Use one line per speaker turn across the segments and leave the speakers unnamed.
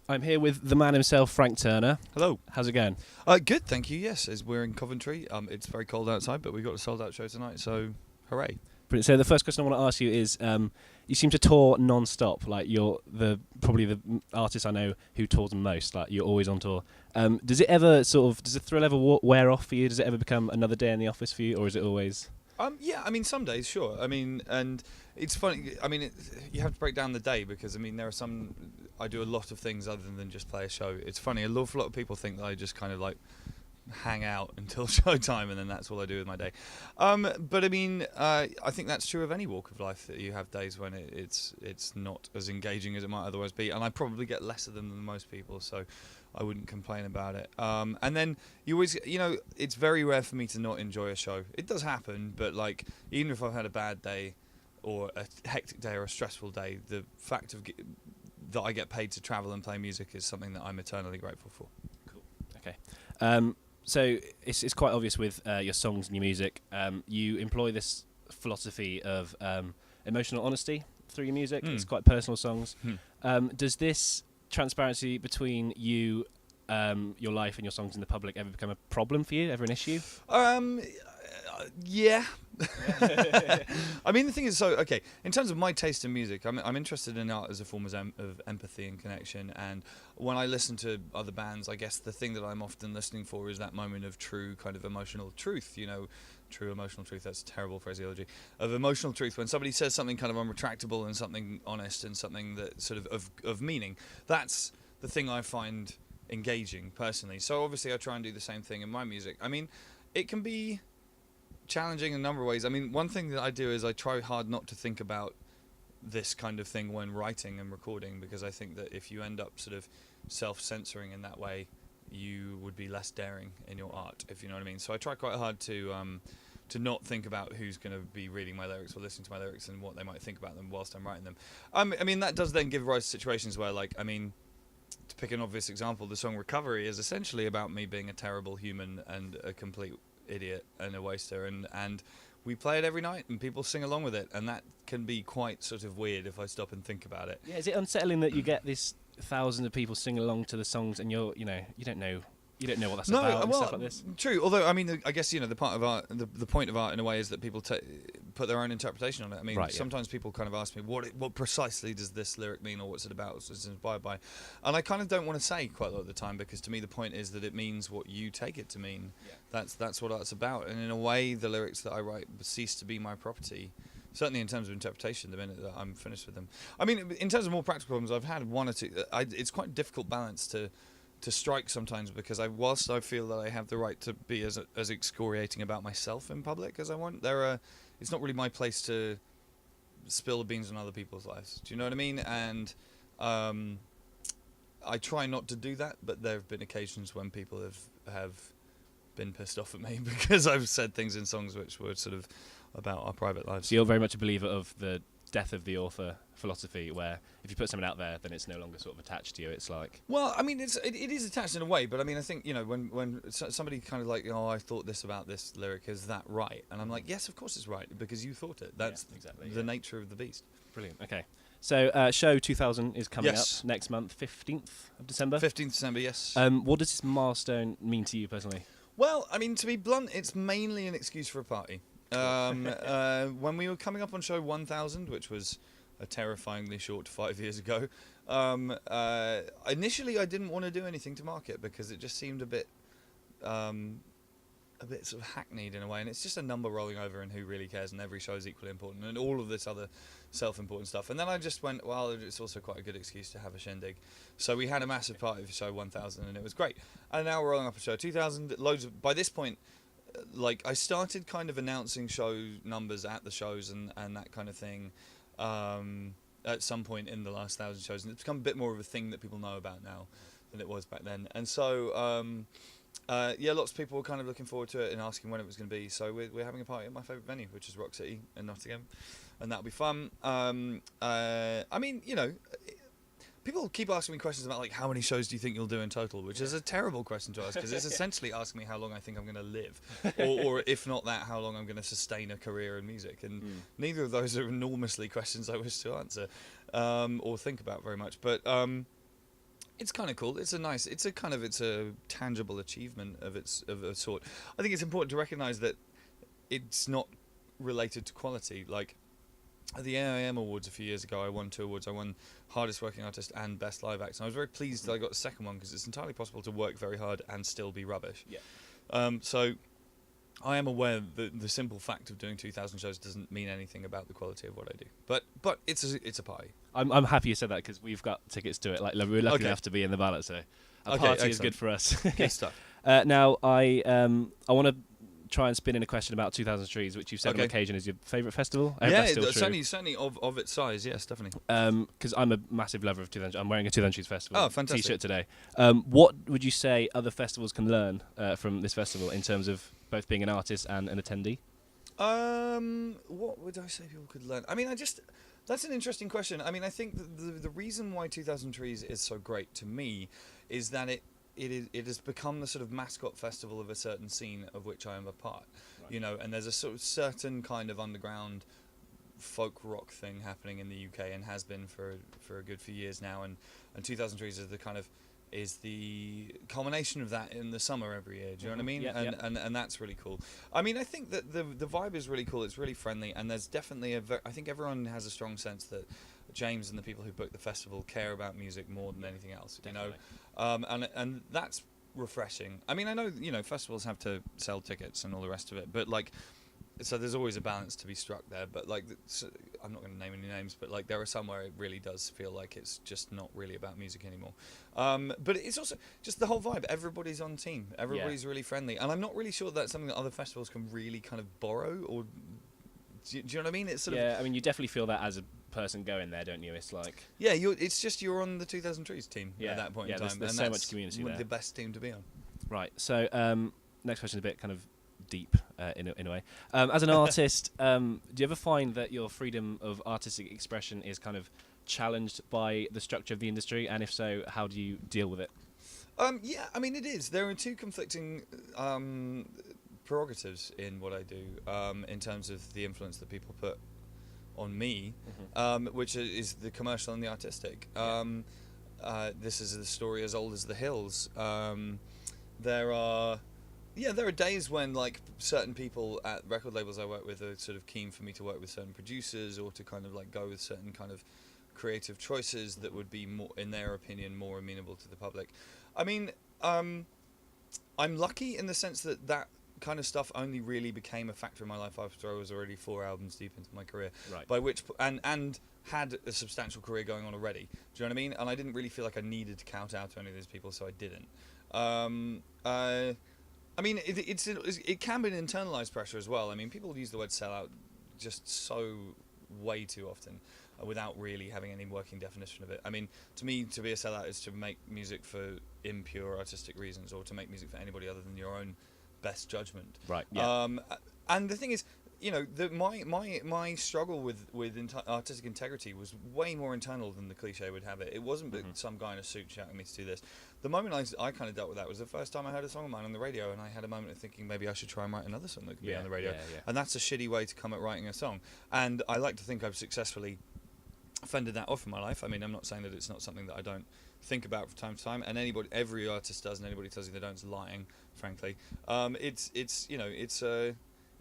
I'm here with the man himself, Frank Turner.
Hello.
How's it going?
Good, thank you. Yes, as we're in Coventry. It's very cold outside, but we've got a sold-out show tonight, so hooray!
Brilliant. So the first question I want to ask you is, you seem to tour non-stop. Like you're probably the artist I know who tours the most. Like you're always on tour. Does the thrill ever wear off for you? Does it ever become another day in the office for you, or is it always?
Yeah, I mean, some days, sure. I mean, and it's funny. I mean, you have to break down the day because, I mean, there are some. I do a lot of things other than just play a show. It's funny. A lot of people think that I just kind of like hang out until showtime and then that's all I do with my day. But I mean, I think that's true of any walk of life, that you have days when it's not as engaging as it might otherwise be. And I probably get less of them than most people, so I wouldn't complain about it. And then you always, it's very rare for me to not enjoy a show. It does happen, but like, even if I've had a bad day or a hectic day or a stressful day, the fact of that I get paid to travel and play music is something that I'm eternally grateful for.
Cool. Okay. So it's quite obvious with your songs and your music. You employ this philosophy of emotional honesty through your music. It's quite personal songs. Does this transparency between you, your life and your songs in the public ever become a problem for you? Ever an issue?
Yeah. I mean, the thing is, so, okay, in terms of my taste in music, I'm interested in art as a form of empathy and connection, and when I listen to other bands, I guess the thing that I'm often listening for is that moment of true kind of emotional truth, true emotional truth, that's terrible phraseology, of emotional truth, when somebody says something kind of unretractable and something honest and something that sort of meaning. That's the thing I find engaging, personally. So obviously I try and do the same thing in my music. I mean, it can be challenging in a number of ways. I mean, one thing that I do is I try hard not to think about this kind of thing when writing and recording, because I think that if you end up sort of self-censoring in that way, you would be less daring in your art, if you know what I mean. So I try quite hard to not think about who's going to be reading my lyrics or listening to my lyrics and what they might think about them whilst I'm writing them. I mean, that does then give rise to situations where, like, I mean, to pick an obvious example, the song Recovery is essentially about me being a terrible human and a complete idiot and a waster, and we play it every night and people sing along with it, and that can be quite sort of weird if I stop and think about it.
Yeah, is it unsettling that you get this thousands of people singing along to the songs and you don't know what that's about and stuff like this?
True. Although, I mean, I guess, the part of art, the point of art in a way is that people put their own interpretation on it. I mean, sometimes people kind of ask me, what precisely does this lyric mean, or what's it about, what's it inspired by? And I kind of don't want to say quite a lot of the time, because to me the point is that it means what you take it to mean. Yeah. That's what art's about. And in a way, the lyrics that I write cease to be my property. Certainly in terms of interpretation, the minute that I'm finished with them. I mean, in terms of more practical problems, I've had one or two. It's quite a difficult balance to strike sometimes, because whilst I feel that I have the right to be as excoriating about myself in public as I want, it's not really my place to spill the beans on other people's lives. Do you know what I mean? And I try not to do that, but there have been occasions when people have been pissed off at me because I've said things in songs which were sort of about our private lives.
So you're very much a believer of the death of the author philosophy, where if you put something out there, then it's no longer sort of attached to you. It's like,
well, I mean, it is attached in a way, but I mean, I think, when somebody kind of like, I thought this about this lyric, is that right? And I'm like, yes, of course it's right, because you thought it. That's exactly the nature of the beast.
Brilliant. Okay, so show 2000 is coming up next month, 15th of December.
15th December, yes.
What does this milestone mean to you personally?
Well, I mean, to be blunt, it's mainly an excuse for a party. When we were coming up on show 1000, which was a terrifyingly short 5 years ago, initially I didn't want to do anything to market, because it just seemed a bit sort of hackneyed in a way, and it's just a number rolling over, and who really cares, and every show is equally important, and all of this other self-important stuff. And then I just went, well, it's also quite a good excuse to have a shindig. So we had a massive party for show 1000, and it was great. And now we're rolling up a show 2000, by this point, like, I started kind of announcing show numbers at the shows and that kind of thing at some point in the last 1,000 shows, and it's become a bit more of a thing that people know about now than it was back then. And so lots of people were kind of looking forward to it and asking when it was going to be. So we're having a party at my favourite venue, which is Rock City in Nottingham, and that'll be fun. I mean, people keep asking me questions about, like, how many shows do you think you'll do in total, which is a terrible question to ask, because it's essentially asking me how long I think I'm going to live, or if not that, how long I'm going to sustain a career in music. And neither of those are enormously questions I wish to answer or think about very much. But It's kind of cool. It's a tangible achievement of a sort. I think it's important to recognise that it's not related to quality. Like at the AIM Awards a few years ago, I won 2 awards. I won Hardest Working Artist and Best Live Act. And I was very pleased that I got the second one, because it's entirely possible to work very hard and still be rubbish.
Yeah.
So I am aware that the simple fact of doing 2,000 shows doesn't mean anything about the quality of what I do. But it's a party.
I'm happy you said that, because we've got tickets to it. Like, we're lucky enough to be in the ballot, so a party
excellent.
is good for us.
Good stuff.
Now, I want to try and spin in a question about 2,000 Trees, which you've said on occasion is your favourite festival. I hope that's still true.
certainly of its size. Yes, definitely.
Because I'm a massive lover of 2,000. I'm wearing a 2,000 Trees festival
fantastic.
T-shirt today. What would you say other festivals can learn from this festival in terms of both being an artist and an attendee?
What would I say people could learn? I mean, that's an interesting question. I mean, I think the reason why 2,000 Trees is so great to me is that it has become the sort of mascot festival of a certain scene of which I am a part. Right. You know, and there's a sort of certain kind of underground folk rock thing happening in the UK, and has been for a good few years now, and 2,000 Trees is the culmination of that in the summer every year. Do you know what I mean?
Yeah,
and that's really cool. I mean, I think that the vibe is really cool. It's really friendly, and there's definitely I think everyone has a strong sense that James and the people who book the festival care about music more than anything else. Definitely. You know, and that's refreshing. I mean, I know, you know, festivals have to sell tickets and all the rest of it, but like, so there's always a balance to be struck there. But like, I'm not going to name any names, but like, there are some where it really does feel like it's just not really about music anymore. But it's also just the whole vibe. Everybody's on team. Everybody's really friendly, and I'm not really sure that's something that other festivals can really kind of borrow. Or do you know what I mean? It's sort of,
I mean, you definitely feel that as a person going there, don't you? It's like,
yeah, it's just you're on the 2,000 Trees team at that point in time.
There's so much community there.
The best team to be on.
Right. So next question is a bit kind of deep in a way. As an artist, do you ever find that your freedom of artistic expression is kind of challenged by the structure of the industry? And if so, how do you deal with it?
Yeah, I mean, it is. There are two conflicting prerogatives in what I do, in terms of the influence that people put on me, which is the commercial and the artistic. This is a story as old as the hills. There are days when like certain people at record labels I work with are sort of keen for me to work with certain producers, or to kind of like go with certain kind of creative choices that would be more, in their opinion, more amenable to the public. I mean, I'm lucky in the sense that kind of stuff only really became a factor in my life after I was already 4 albums deep into my career. Right. By which and had a substantial career going on already. Do you know what I mean? And I didn't really feel like I needed to count out to any of those people, so I didn't. I mean, it can be an internalized pressure as well. I mean, people use the word sellout just so way too often, without really having any working definition of it. I mean, to me, to be a sellout is to make music for impure artistic reasons, or to make music for anybody other than your own best judgment. Right. Yeah. And the thing is, you know, my struggle with artistic integrity was way more internal than the cliche would have it. It wasn't some guy in a suit shouting me to do this. The moment I kind of dealt with that was the first time I heard a song of mine on the radio, and I had a moment of thinking maybe I should try and write another song that could be on the radio. And that's a shitty way to come at writing a song. And I like to think I've successfully fended that off in my life. I mean, I'm not saying that it's not something that I don't think about from time to time, and every artist does, and anybody tells you they don't is lying, frankly.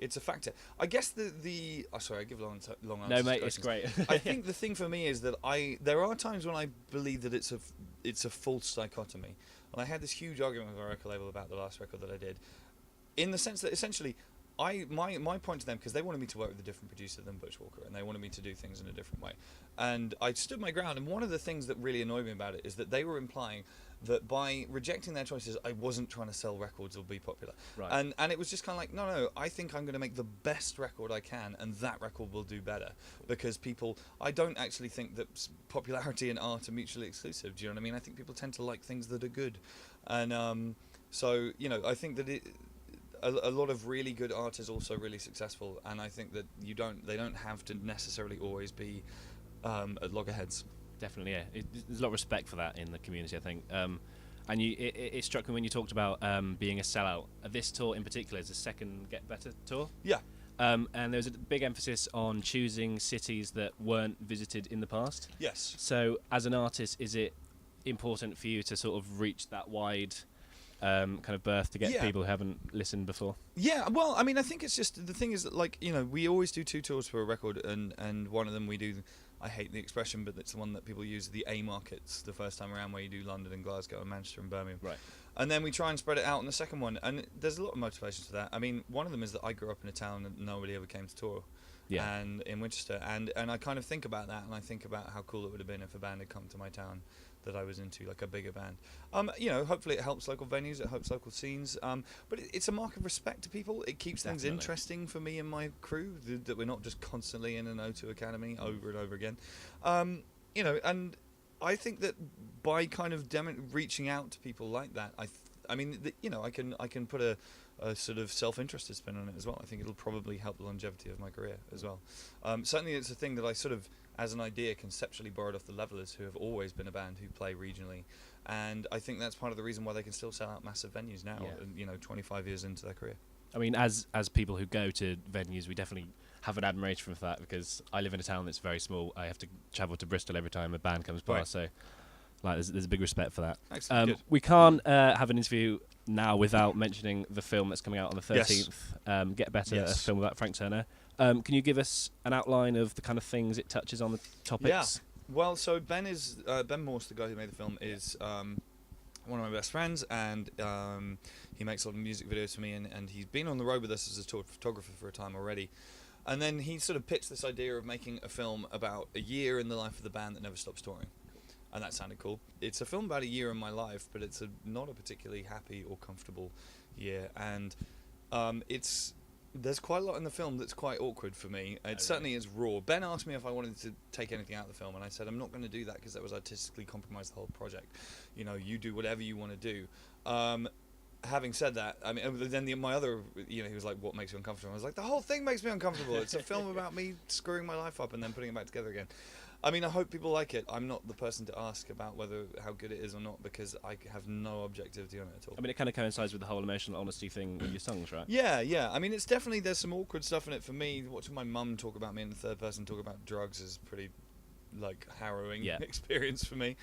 It's a factor. I guess sorry, I give long answers.
No, mate, it's great.
I think the thing for me is that there are times when I believe that it's a false dichotomy, and I had this huge argument with my record label about the last record that I did, in the sense that essentially, my point to them, because they wanted me to work with a different producer than Butch Walker, and they wanted me to do things in a different way, and I stood my ground. And one of the things that really annoyed me about it is that they were implying that by rejecting their choices, I wasn't trying to sell records or be popular. Right. And it was just kind of like, no, I think I'm going to make the best record I can, and that record will do better. Because I don't actually think that popularity and art are mutually exclusive. Do you know what I mean? I think people tend to like things that are good. And so, you know, I think that a lot of really good art is also really successful. And I think that they don't have to necessarily always be at loggerheads.
Definitely, yeah. There's a lot of respect for that in the community, I think. And it struck me when you talked about being a sellout. This tour in particular is the second Get Better tour.
Yeah.
And there was a big emphasis on choosing cities that weren't visited in the past.
Yes.
So, as an artist, is it important for you to sort of reach that wide kind of berth to get people who haven't listened before?
Yeah, well, I mean, I think it's just, the thing is that, like, you know, we always do 2 tours for a record, and one of them we do, I hate the expression, but it's the one that people use, the A markets, the first time around, where you do London and Glasgow and Manchester and Birmingham.
Right.
And then we try and spread it out on the second one, and there's a lot of motivations for that. I mean, one of them is that I grew up in a town that nobody ever came to tour.
Yeah.
And in Winchester, and I kind of think about that, and I think about how cool it would have been if a band had come to my town that I was into, like a bigger band. You know, hopefully it helps local venues, it helps local scenes, but it's a mark of respect to people. It keeps things interesting for me and my crew, that we're not just constantly in an O2 Academy over and over again. You know, and I think that by kind of reaching out to people like that, I mean, you know, I can put a sort of self-interested spin on it as well. I think it'll probably help the longevity of my career as well. Certainly it's a thing that I sort of, as an idea, conceptually borrowed off the Levelers, who have always been a band who play regionally, and I think that's part of the reason why they can still sell out massive venues now, you know, 25 years into their career.
I mean, as people who go to venues, we definitely have an admiration for that, because I live in a town that's very small. I have to travel to Bristol every time a band comes by, so like there's a big respect for that.
Excellent.
We can't have an interview now without mentioning the film that's coming out on the 13th. Get Better, a film about Frank Turner. Can you give us an outline of the kind of things it touches on, the topics?
Yeah. Well, so Ben Morse, the guy who made the film, is one of my best friends, and he makes a lot of music videos for me, and he's been on the road with us as a tour photographer for a time already. And then he sort of pitched this idea of making a film about a year in the life of the band that never stops touring. And that sounded cool. It's a film about a year in my life, but it's not a particularly happy or comfortable year. And there's quite a lot in the film that's quite awkward for me. It certainly is raw. Ben asked me if I wanted to take anything out of the film, and I said, I'm not going to do that, because that was artistically compromise the whole project. You know, you do whatever you want to do. Having said that, I mean, then my other, you know, he was like, what makes you uncomfortable? I was like, the whole thing makes me uncomfortable. It's a film about me screwing my life up and then putting it back together again. I mean, I hope people like it. I'm not the person to ask about how good it is or not, because I have no objectivity on it at all.
I mean, it kind of coincides with the whole emotional honesty thing with your songs, right?
Yeah. I mean, it's definitely, there's some awkward stuff in it for me. Watching my mum talk about me in the third person, talk about drugs, is pretty, like, harrowing experience for me.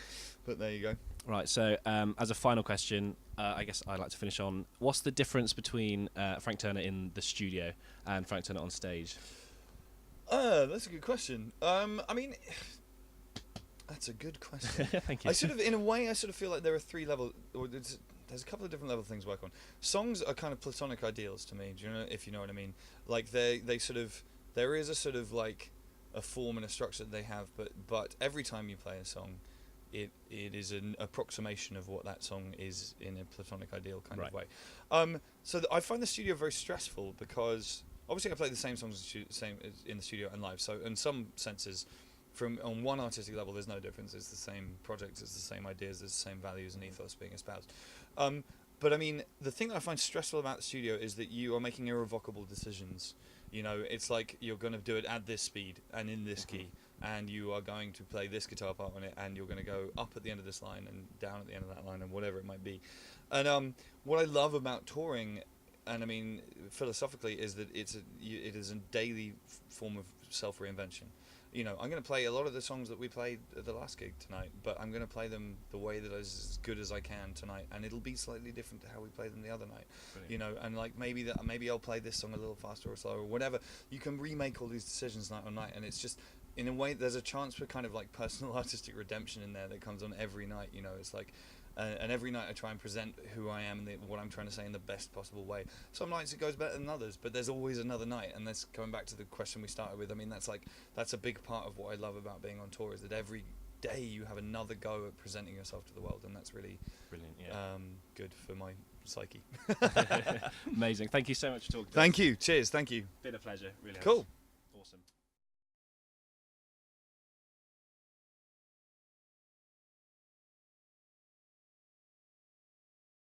But there you go.
Right, so as a final question, I guess I'd like to finish on, what's the difference between Frank Turner in the studio and Frank Turner on stage?
That's a good question. I mean, that's a good question.
Thank you.
In a way, I sort of feel like there are 3 levels, or there's a couple of different level things to work on. Songs are kind of platonic ideals to me, do you know, if you know what I mean? Like, they sort of, there is a sort of like a form and a structure that they have, but every time you play a song, it is an approximation of what that song is in a platonic ideal kind of way. So I find the studio very stressful, because obviously I play the same songs in the studio and live, so in some senses, on one artistic level, there's no difference. It's the same projects, it's the same ideas, there's the same values and ethos being espoused. But I mean, the thing that I find stressful about the studio is that you are making irrevocable decisions. You know, it's like you're going to do it at this speed and in this key, and you are going to play this guitar part on it, and you're going to go up at the end of this line and down at the end of that line, and whatever it might be. And what I love about touring, and I mean philosophically, is that it is a daily form of self-reinvention. You know, I'm going to play a lot of the songs that we played at the last gig tonight, but I'm going to play them the way that is as good as I can tonight, and it'll be slightly different to how we played them the other night. Brilliant. You know, and like maybe I'll play this song a little faster or slower or whatever. You can remake all these decisions night on night, and it's just, in a way, there's a chance for kind of like personal artistic redemption in there that comes on every night. You know, it's like, and every night I try and present who I am and what I'm trying to say in the best possible way. Some nights it goes better than others, but there's always another night. And that's going back to the question we started with. I mean, that's a big part of what I love about being on tour, is that every day you have another go at presenting yourself to the world, and that's really brilliant. Good for my psyche.
Amazing. Thank you so much for talking to us.
Thank you. Cheers. Thank you.
Been a pleasure. Really.
Cool.